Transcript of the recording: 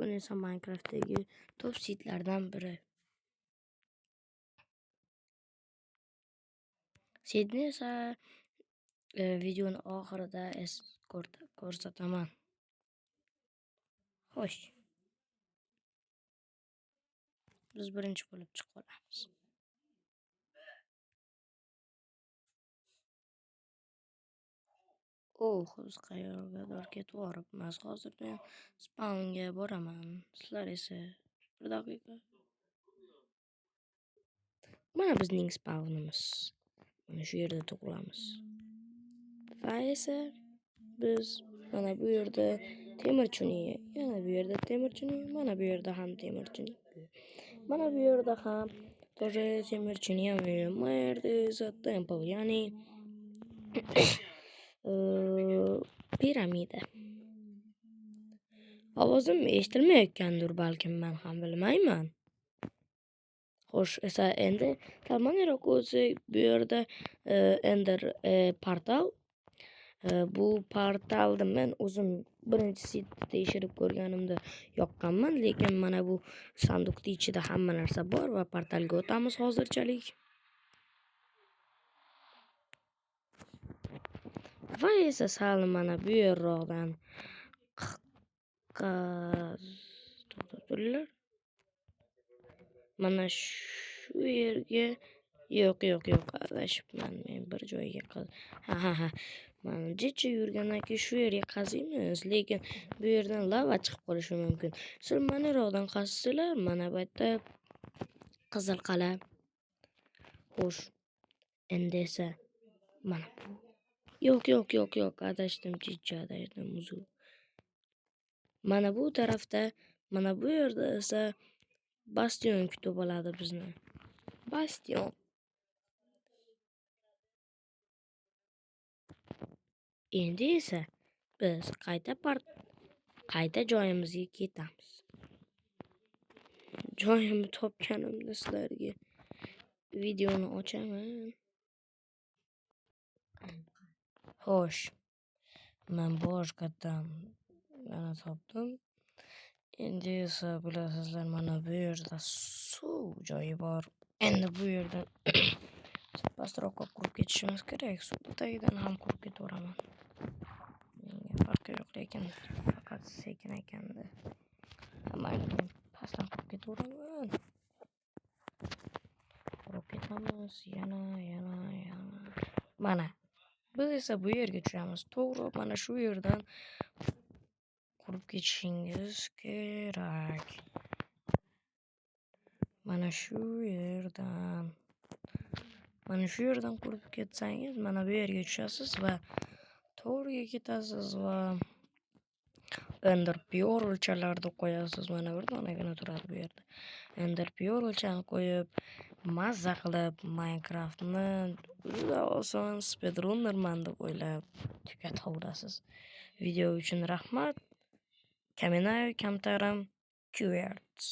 Speedrun esa Minecraft'dagi top seedlardan biri. Seedni esa videoni oxirida ko'rsataman. Xo'sh. Biz birinchi bo'lib chiqib olamiz. Biz qayergadir ketib boribmiz. Hozir men spawnga boraman. Sizlar esa bir daqiqa. Mana bizning spawnimiz. Mana shu yerda tug'ilamiz. Va esa biz mana bu yerda temirchini, yana bu yerda temirchini, mana bu yerda ham temirchini. Mana bu yerda ham тоже temirchini ham. Mana yerda esa temple, ya'ni piramida. Ovozim eshitilmayotgandir, balkim men ham bilmayman. Xo'sh, esa endi talmoniroq o'tsak, bu yerda ender portal. Bu portalni men o'zim birinchi setda tekshirib ko'rganimda yoqqanman, lekin mana bu sanduqning ichida hamma narsa bor va portalga o'tamiz hozirchalik. Va esa sal mana bu yerroqdan to'xtab mana shu yerga yo'q, adashibman men bir joyga ha. Mana jecha yurgandan keyin shu yerga qaziymiz, lekin bu yerdan lava chiqib qolishi mumkin. Siz mana yoqdan qazisanglar, mana bu yerda qizil qala. Xo'sh, endi esa mana yo'q, adashdim, jecha adashdim, uzr. Mana bu tarafda, mana bu yerda esa bastion kutib oladi bizni. Bastion. Endi esa biz qayta joyimizga ketamiz. Joyimni topganimda sizlarga videoni ochaman. Xo'sh, men boshqatdan yana topdim. Endi esa bilasizlar, mana bu yerda suv joyi bor. Endi bu yerdan pastroqqa qurib ketishimiz kerak. Suv tagidan ham qurib ketaveraman. Menga farqi yo'q, lekin faqat sekin ekanda. Hammaning pastdan qurib ketaveraman. Qurib ketamiz, yana. Mana biz esa bu yerga tushamiz. To'g'ri, mana shu yerdan qurib ketishingiz kerak. Mana shu yerdan qurib ketsangiz, mana bu yerga tushasiz va to'g'riga ketasiz va ender pearlchalarni qo'yasiz. Mana bir donagina turadi bu yerda. Ender pearlchani qo'yib, mazza qilib Minecraftni juda oson speedrunnerman deb o'ylab tugataverasiz. Video uchun rahmat. Kaminayo Kamtarim Keywords.